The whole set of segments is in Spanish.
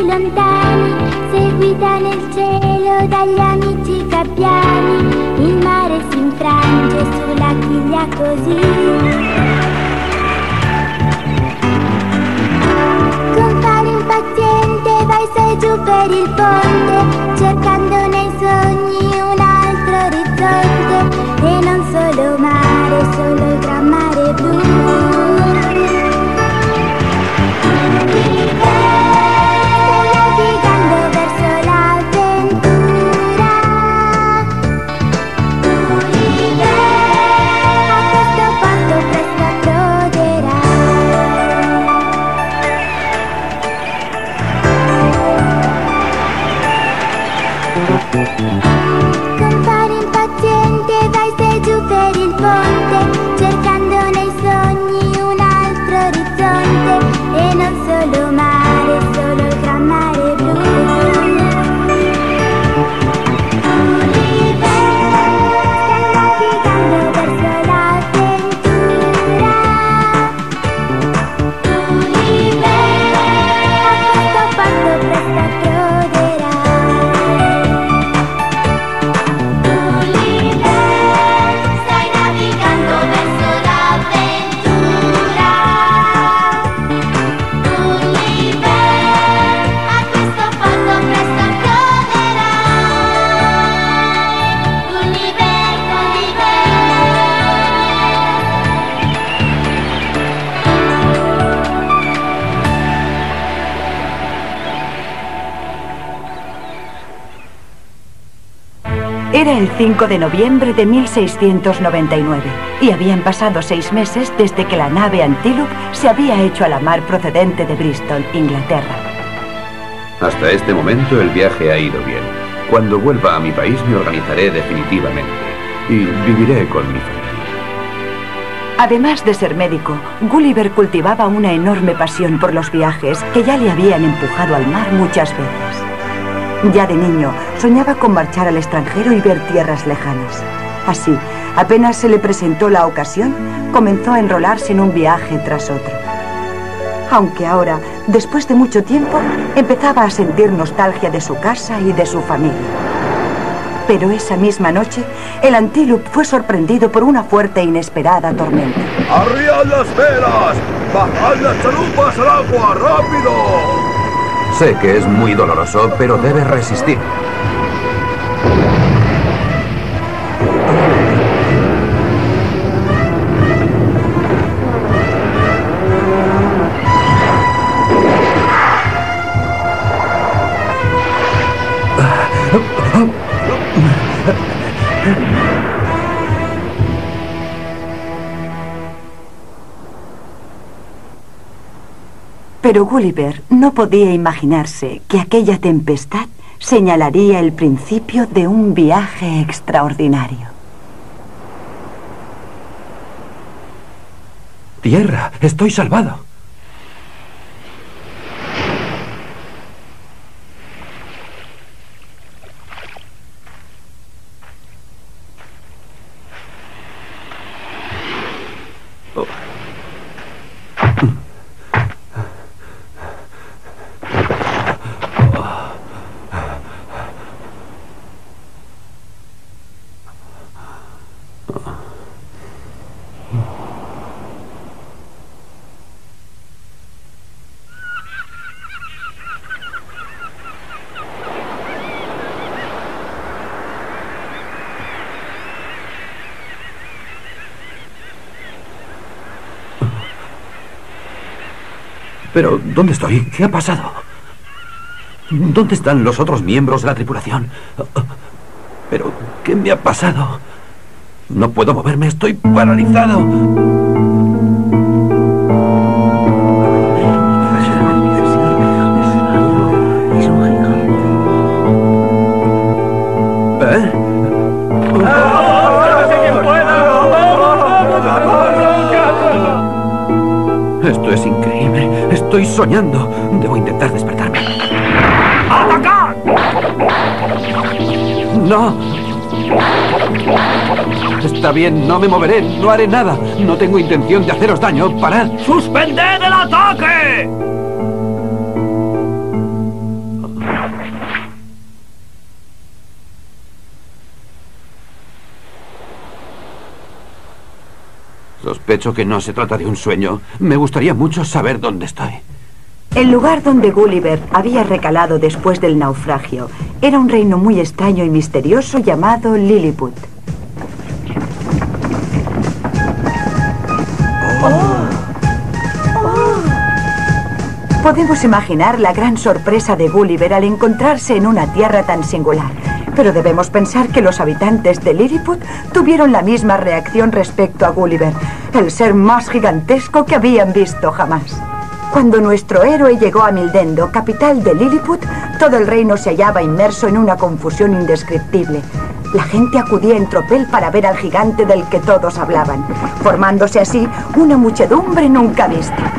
mari lontani, seguita nel cielo dagli amici gabbiani. Il mare si infrange sulla chiglia così. Con fare impaziente vai su e giù per il ponte, cercando nei sogni un altro orizzonte. E non solo mare, solo il gran mare blu. Con fare impaziente vai su e giù per il ponte, cercando nei sogni un altro orizzonte. E non solo mare, solo il gran mare blu. Stai navigando verso l'avventura. A questo porto presto approderai. Era el 5 de noviembre de 1699 y habían pasado 6 meses desde que la nave Antelope se había hecho a la mar procedente de Bristol, Inglaterra. Hasta este momento el viaje ha ido bien. Cuando vuelva a mi país me organizaré definitivamente y viviré con mi familia. Además de ser médico, Gulliver cultivaba una enorme pasión por los viajes que ya le habían empujado al mar muchas veces. Ya de niño, soñaba con marchar al extranjero y ver tierras lejanas. Así, apenas se le presentó la ocasión, comenzó a enrolarse en un viaje tras otro. Aunque ahora, después de mucho tiempo, empezaba a sentir nostalgia de su casa y de su familia. Pero esa misma noche, el Antelope fue sorprendido por una fuerte e inesperada tormenta. ¡Arriad las velas! ¡Bajad las chalupas al agua! ¡Rápido! Sé que es muy doloroso, pero debes resistir. Pero Gulliver no podía imaginarse que aquella tempestad señalaría el principio de un viaje extraordinario. Tierra, estoy salvado. Pero, ¿dónde estoy? ¿Qué ha pasado? ¿Dónde están los otros miembros de la tripulación? ¿Pero qué me ha pasado? No puedo moverme, estoy paralizado. ¿Eh? Esto es increíble. Estoy soñando. Debo intentar despertarme. ¡Atacar! ¡No! Está bien, no me moveré, no haré nada. No tengo intención de haceros daño. ¡Parad! ¡Suspended el ataque! Sospecho que no se trata de un sueño. Me gustaría mucho saber dónde estoy. El lugar donde Gulliver había recalado después del naufragio era un reino muy extraño y misterioso llamado Lilliput. Podemos imaginar la gran sorpresa de Gulliver al encontrarse en una tierra tan singular. Pero debemos pensar que los habitantes de Lilliput tuvieron la misma reacción respecto a Gulliver, el ser más gigantesco que habían visto jamás. Cuando nuestro héroe llegó a Mildendo, capital de Lilliput, todo el reino se hallaba inmerso en una confusión indescriptible. La gente acudía en tropel para ver al gigante del que todos hablaban, formándose así una muchedumbre nunca vista.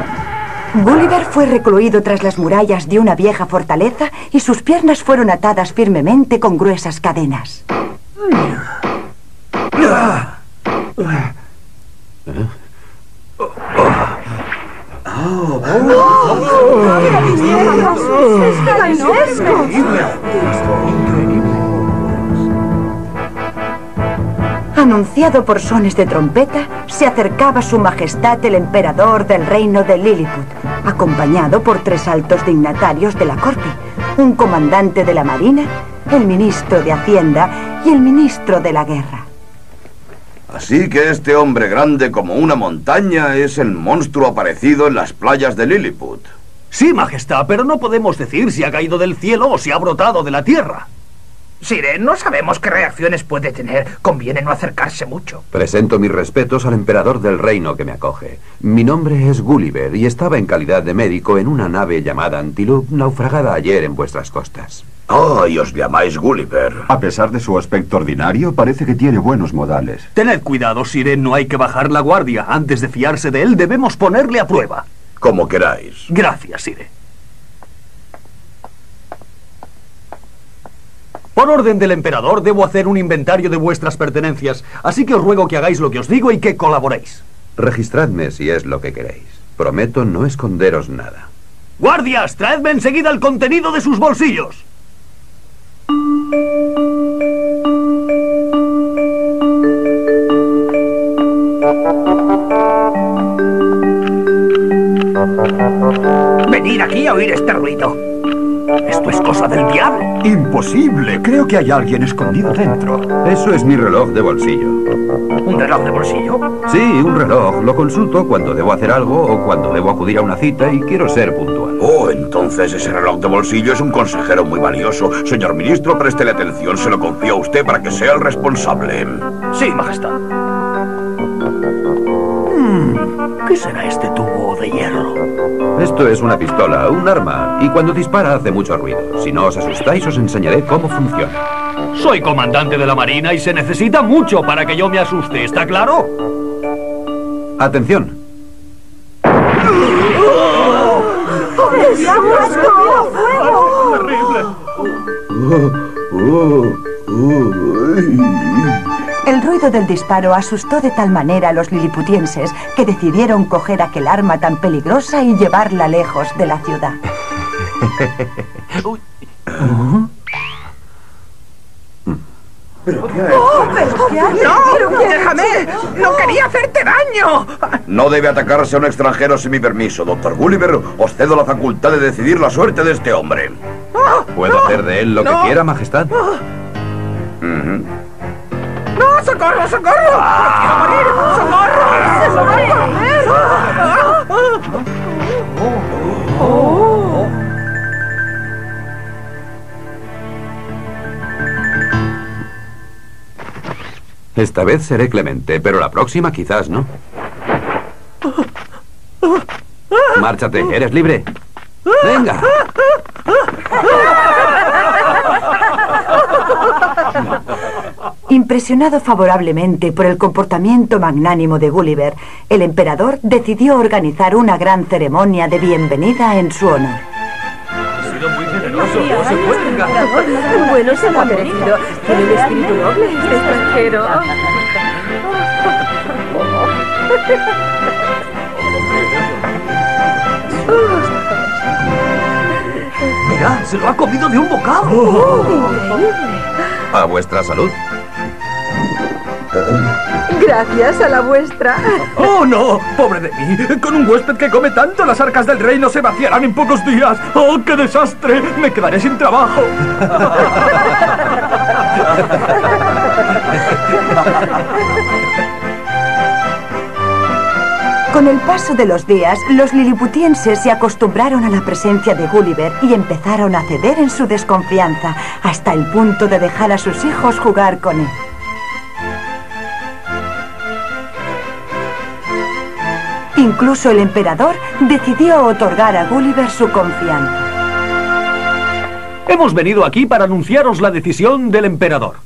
Gulliver fue recluido tras las murallas de una vieja fortaleza y sus piernas fueron atadas firmemente con gruesas cadenas. Anunciado por sones de trompeta, se acercaba su majestad el emperador del reino de Lilliput, acompañado por 3 altos dignatarios de la corte, un comandante de la marina, el ministro de Hacienda y el ministro de la guerra. Así que este hombre grande como una montaña es el monstruo aparecido en las playas de Lilliput. Sí, majestad, pero no podemos decir si ha caído del cielo o si ha brotado de la tierra. Sire, no sabemos qué reacciones puede tener. Conviene no acercarse mucho. Presento mis respetos al emperador del reino que me acoge. Mi nombre es Gulliver y estaba en calidad de médico en una nave llamada Antilope, naufragada ayer en vuestras costas. Oh, y os llamáis Gulliver. A pesar de su aspecto ordinario, parece que tiene buenos modales. Tened cuidado, Sire, no hay que bajar la guardia. Antes de fiarse de él, debemos ponerle a prueba. Como queráis. Gracias, Sire. Por orden del emperador, debo hacer un inventario de vuestras pertenencias, así que os ruego que hagáis lo que os digo y que colaboréis. Registradme si es lo que queréis. Prometo no esconderos nada. ¡Guardias! ¡Traedme enseguida el contenido de sus bolsillos! Venid aquí a oír este ruido. Esto es cosa del diablo. ¡Imposible! Creo que hay alguien escondido dentro. Eso es mi reloj de bolsillo. ¿Un reloj de bolsillo? Sí, un reloj. Lo consulto cuando debo hacer algo o cuando debo acudir a una cita y quiero ser puntual. Oh, entonces ese reloj de bolsillo es un consejero muy valioso. Señor ministro, préstele atención. Se lo confío a usted para que sea el responsable. Sí, majestad. ¿Qué será este tubo de hierro? Esto es una pistola, un arma, y cuando dispara hace mucho ruido. Si no os asustáis, os enseñaré cómo funciona. Soy comandante de la marina y se necesita mucho para que yo me asuste, ¿está claro? Atención. El ruido del disparo asustó de tal manera a los liliputienses que decidieron coger aquel arma tan peligrosa y llevarla lejos de la ciudad. ¡No! ¡Déjame! ¡No quería hacerte daño! No debe atacarse a un extranjero sin mi permiso, doctor Gulliver. Os cedo la facultad de decidir la suerte de este hombre. ¿Puedo hacer de él lo que quiera, majestad? ¡No! ¡Socorro, socorro! ¡No quiero morir! ¡Socorro! Esta vez seré clemente, pero la próxima quizás no. Márchate, eres libre. ¡Venga! Impresionado favorablemente por el comportamiento magnánimo de Gulliver, el emperador decidió organizar una gran ceremonia de bienvenida en su honor. Ha sido muy generoso, no se puede engañar. Bueno, se lo ha merecido. Tiene un espíritu noble, este extranjero. Mirad, se lo ha comido de un bocado. A vuestra salud. Gracias a la vuestra. ¡Oh, no! ¡Pobre de mí! Con un huésped que come tanto, las arcas del reino se vaciarán en pocos días. ¡Oh, qué desastre! ¡Me quedaré sin trabajo! Con el paso de los días, los liliputienses se acostumbraron a la presencia de Gulliver y empezaron a ceder en su desconfianza, hasta el punto de dejar a sus hijos jugar con él. Incluso el emperador decidió otorgar a Gulliver su confianza. Hemos venido aquí para anunciaros la decisión del emperador.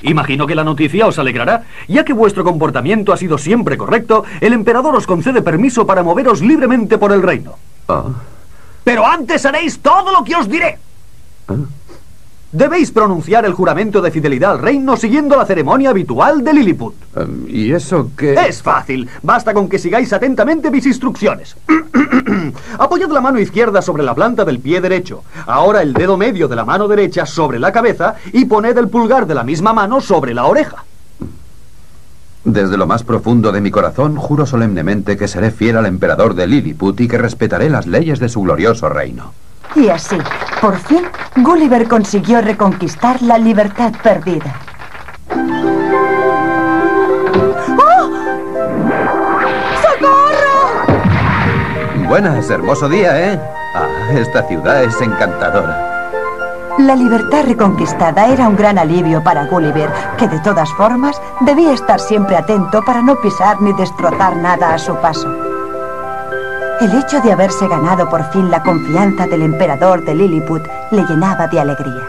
Imagino que la noticia os alegrará. Ya que vuestro comportamiento ha sido siempre correcto, el emperador os concede permiso para moveros libremente por el reino. Pero antes haréis todo lo que os diré. Debéis pronunciar el juramento de fidelidad al reino siguiendo la ceremonia habitual de Lilliput. ¿Y eso qué? Es fácil. Basta con que sigáis atentamente mis instrucciones. Apoyad la mano izquierda sobre la planta del pie derecho. Ahora el dedo medio de la mano derecha sobre la cabeza y poned el pulgar de la misma mano sobre la oreja. Desde lo más profundo de mi corazón, juro solemnemente que seré fiel al emperador de Lilliput y que respetaré las leyes de su glorioso reino. Y así, por fin, Gulliver consiguió reconquistar la libertad perdida. ¡Oh! ¡Socorro! Buenas, hermoso día, ¿eh? Esta ciudad es encantadora. La libertad reconquistada era un gran alivio para Gulliver, que de todas formas debía estar siempre atento para no pisar ni destrozar nada a su paso. El hecho de haberse ganado por fin la confianza del emperador de Lilliput le llenaba de alegría.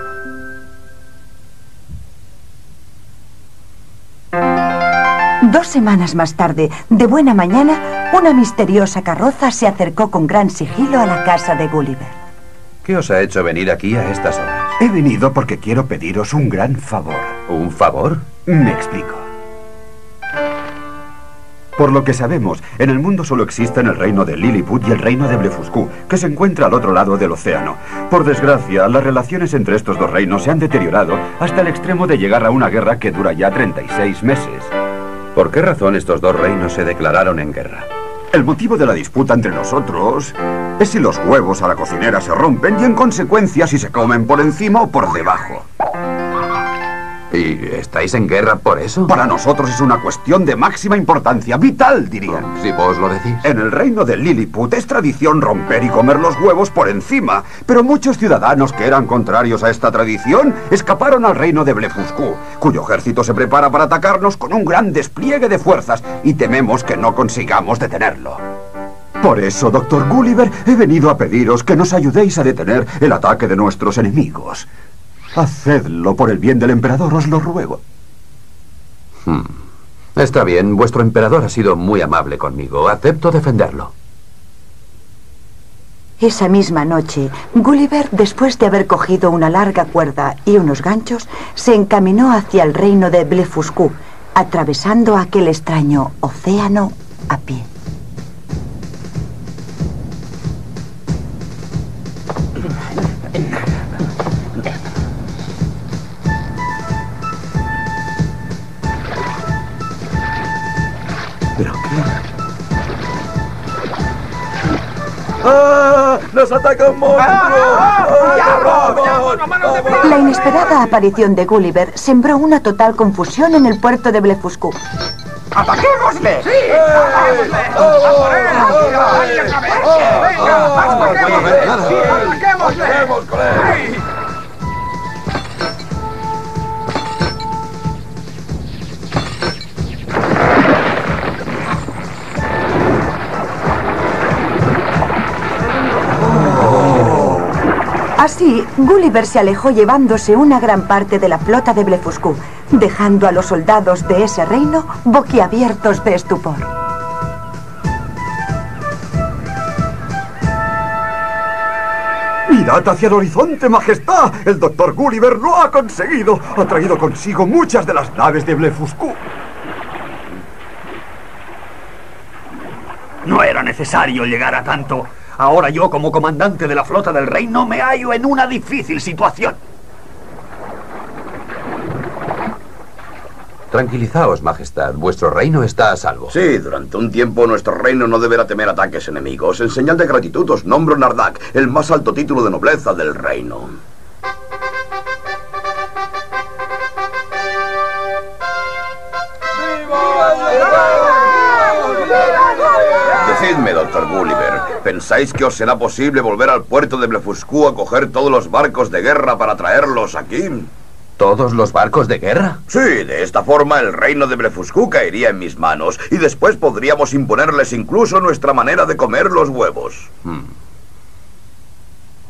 Dos semanas más tarde, de buena mañana, una misteriosa carroza se acercó con gran sigilo a la casa de Gulliver. ¿Qué os ha hecho venir aquí a estas horas? He venido porque quiero pediros un gran favor. ¿Un favor? Me explico. Por lo que sabemos, en el mundo solo existen el reino de Lilliput y el reino de Blefuscu, que se encuentra al otro lado del océano. Por desgracia, las relaciones entre estos dos reinos se han deteriorado hasta el extremo de llegar a una guerra que dura ya 36 meses. ¿Por qué razón estos dos reinos se declararon en guerra? El motivo de la disputa entre nosotros es si los huevos a la cocinera se rompen y en consecuencia si se comen por encima o por debajo. ¿Y estáis en guerra por eso? Para nosotros es una cuestión de máxima importancia, vital, diría. Si vos lo decís. En el reino de Lilliput es tradición romper y comer los huevos por encima, pero muchos ciudadanos que eran contrarios a esta tradición escaparon al reino de Blefuscu, cuyo ejército se prepara para atacarnos con un gran despliegue de fuerzas y tememos que no consigamos detenerlo. Por eso, Dr. Gulliver, he venido a pediros que nos ayudéis a detener el ataque de nuestros enemigos. Hacedlo por el bien del emperador, os lo ruego. Está bien, vuestro emperador ha sido muy amable conmigo. Acepto defenderlo. Esa misma noche, Gulliver, después de haber cogido una larga cuerda y unos ganchos, se encaminó hacia el reino de Blefuscu, atravesando aquel extraño océano a pie. ¿Pero qué? ¡Ah! ¡Nos ataca un monstruo! La inesperada aparición de Gulliver sembró una total confusión en el puerto de Blefuscu. ¡Ataquémosle! ¡Sí! ¡Ataquémosle! Así, Gulliver se alejó llevándose una gran parte de la flota de Blefuscu, dejando a los soldados de ese reino boquiabiertos de estupor. ¡Mirad hacia el horizonte, majestad! ¡El doctor Gulliver lo ha conseguido! Ha traído consigo muchas de las naves de Blefuscu. No era necesario llegar a tanto. Ahora yo, como comandante de la flota del reino, me hallo en una difícil situación. Tranquilizaos, Majestad. Vuestro reino está a salvo. Sí, durante un tiempo nuestro reino no deberá temer ataques enemigos. En señal de gratitud os nombro Nardak, el más alto título de nobleza del reino. Decidme, Dr. Gulliver, ¿pensáis que os será posible volver al puerto de Blefuscu a coger todos los barcos de guerra para traerlos aquí? ¿Todos los barcos de guerra? Sí, de esta forma el reino de Blefuscu caería en mis manos y después podríamos imponerles incluso nuestra manera de comer los huevos.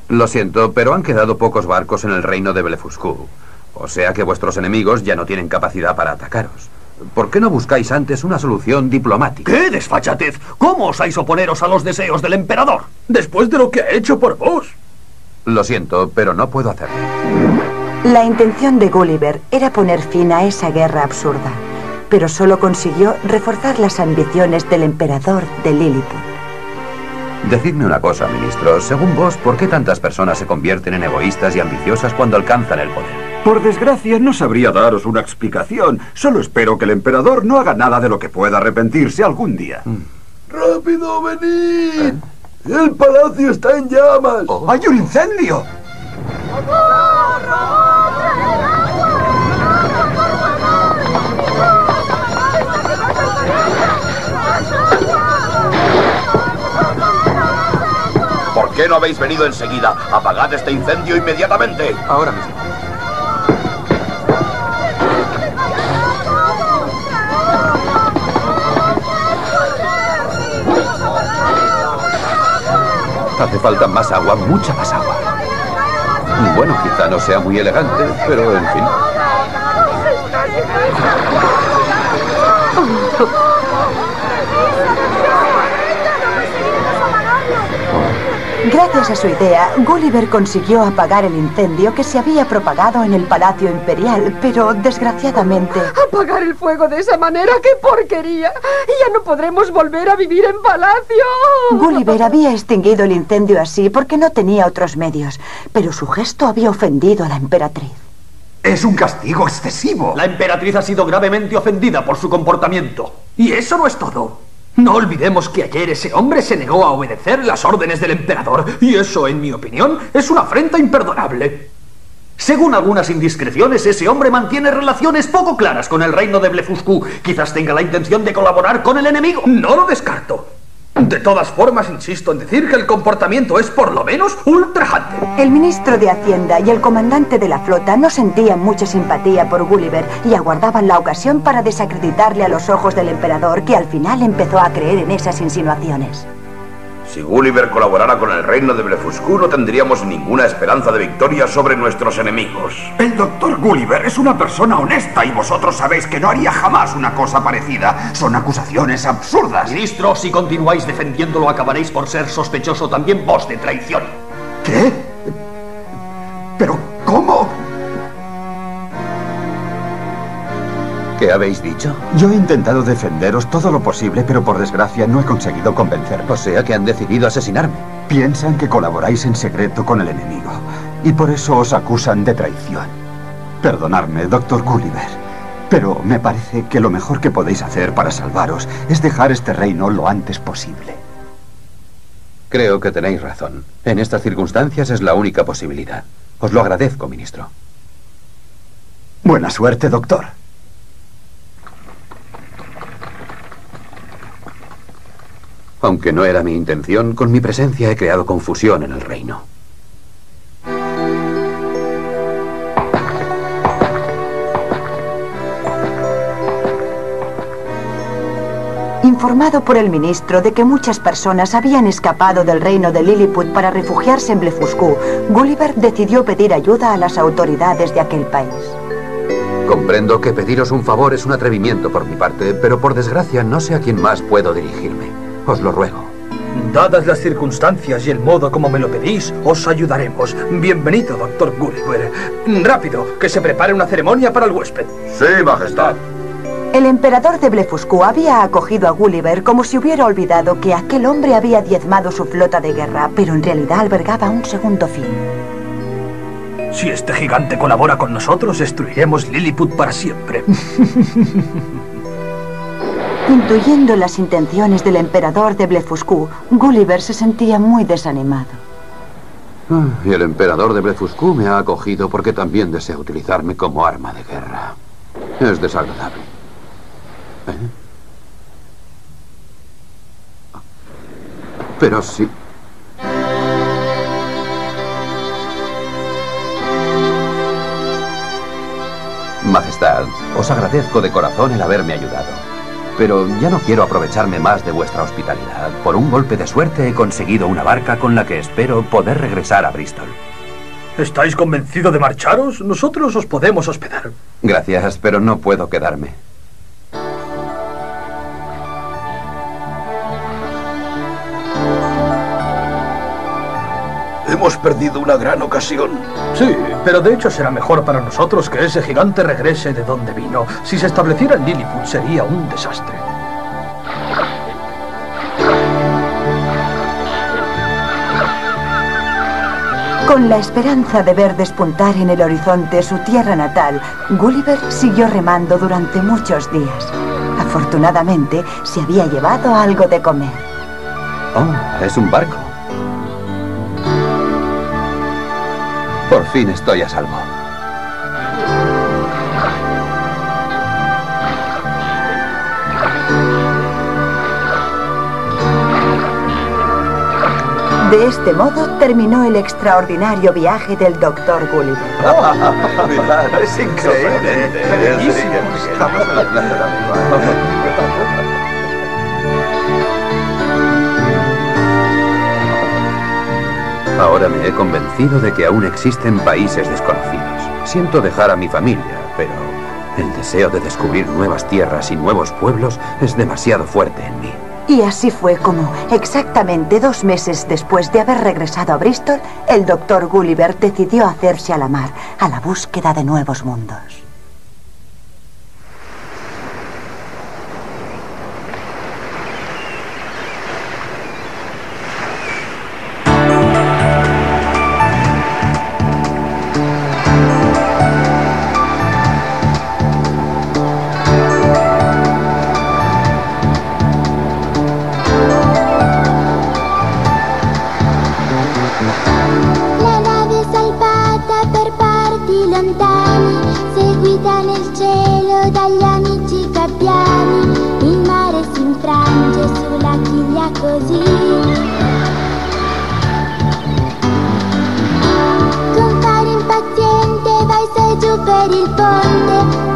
Lo siento, pero han quedado pocos barcos en el reino de Blefuscu. O sea que vuestros enemigos ya no tienen capacidad para atacaros. ¿Por qué no buscáis antes una solución diplomática? ¡Qué desfachatez! ¿Cómo osáis oponeros a los deseos del emperador? Después de lo que ha hecho por vos. Lo siento, pero no puedo hacerlo. La intención de Gulliver era poner fin a esa guerra absurda, pero solo consiguió reforzar las ambiciones del emperador de Lilliput. Decidme una cosa, ministro. Según vos, ¿por qué tantas personas se convierten en egoístas y ambiciosas cuando alcanzan el poder? Por desgracia, no sabría daros una explicación. Solo espero que el emperador no haga nada de lo que pueda arrepentirse algún día. ¡Rápido, venid! ¡El palacio está en llamas! ¡Hay un incendio! ¿Por qué no habéis venido enseguida? ¡Apagad este incendio inmediatamente! Ahora mismo. Hace falta más agua, mucha más agua. Bueno, quizá no sea muy elegante, pero en fin. Gracias a su idea, Gulliver consiguió apagar el incendio que se había propagado en el Palacio Imperial, pero desgraciadamente... ¿Apagar el fuego de esa manera? ¡Qué porquería! ¡Ya no podremos volver a vivir en palacio! Gulliver había extinguido el incendio así porque no tenía otros medios, pero su gesto había ofendido a la emperatriz. Es un castigo excesivo. La emperatriz ha sido gravemente ofendida por su comportamiento. Y eso no es todo. No olvidemos que ayer ese hombre se negó a obedecer las órdenes del emperador. Y eso, en mi opinión, es una afrenta imperdonable. Según algunas indiscreciones, ese hombre mantiene relaciones poco claras con el reino de Blefuscu. Quizás tenga la intención de colaborar con el enemigo. No lo descarto. De todas formas, insisto en decir que el comportamiento es por lo menos ultrajante. El ministro de Hacienda y el comandante de la flota no sentían mucha simpatía por Gulliver y aguardaban la ocasión para desacreditarle a los ojos del emperador, que al final empezó a creer en esas insinuaciones. Si Gulliver colaborara con el reino de Blefuscu, no tendríamos ninguna esperanza de victoria sobre nuestros enemigos. El doctor Gulliver es una persona honesta y vosotros sabéis que no haría jamás una cosa parecida. Son acusaciones absurdas. Ministro, si continuáis defendiéndolo, acabaréis por ser sospechoso también vos de traición. ¿Qué? ¿Pero cómo? ¿Qué habéis dicho? Yo he intentado defenderos todo lo posible, pero por desgracia no he conseguido convencerlos. O sea que han decidido asesinarme. Piensan que colaboráis en secreto con el enemigo, y por eso os acusan de traición. Perdonadme, doctor Gulliver, pero me parece que lo mejor que podéis hacer para salvaros es dejar este reino lo antes posible. Creo que tenéis razón. En estas circunstancias es la única posibilidad. Os lo agradezco, ministro. Buena suerte, doctor. Aunque no era mi intención, con mi presencia he creado confusión en el reino. Informado por el ministro de que muchas personas habían escapado del reino de Lilliput para refugiarse en Blefuscu, Gulliver decidió pedir ayuda a las autoridades de aquel país. Comprendo que pediros un favor es un atrevimiento por mi parte, pero por desgracia no sé a quién más puedo dirigirme. Os lo ruego. Dadas las circunstancias y el modo como me lo pedís, os ayudaremos. Bienvenido, doctor Gulliver. Rápido, que se prepare una ceremonia para el huésped. Sí, majestad. El emperador de Blefuscu había acogido a Gulliver como si hubiera olvidado que aquel hombre había diezmado su flota de guerra, pero en realidad albergaba un segundo fin. Si este gigante colabora con nosotros, destruiremos Lilliput para siempre. Intuyendo las intenciones del emperador de Blefuscu, Gulliver se sentía muy desanimado. Y el emperador de Blefuscu me ha acogido porque también desea utilizarme como arma de guerra. Es desagradable. Pero sí. Majestad, os agradezco de corazón el haberme ayudado. Pero ya no quiero aprovecharme más de vuestra hospitalidad. Por un golpe de suerte he conseguido una barca con la que espero poder regresar a Bristol. ¿Estáis convencido de marcharos? Nosotros os podemos hospedar. Gracias, pero no puedo quedarme. Hemos perdido una gran ocasión. Sí, pero de hecho será mejor para nosotros que ese gigante regrese de donde vino. Si se estableciera en Lilliput sería un desastre. Con la esperanza de ver despuntar en el horizonte su tierra natal, Gulliver siguió remando durante muchos días. Afortunadamente, se había llevado algo de comer. Oh, es un barco. Por fin estoy a salvo. De este modo terminó el extraordinario viaje del Dr. Gulliver. Mirad, es increíble. Ahora me he convencido de que aún existen países desconocidos. Siento dejar a mi familia, pero el deseo de descubrir nuevas tierras y nuevos pueblos es demasiado fuerte en mí. Y así fue como, exactamente 2 meses después de haber regresado a Bristol, el Dr. Gulliver decidió hacerse a la mar, a la búsqueda de nuevos mundos. La nave salpata per parti lontani, seguita nel cielo dagli amici gabbiani. Il mare si infrange sulla chiglia così. Compare impaziente, vai su e giù per il ponte.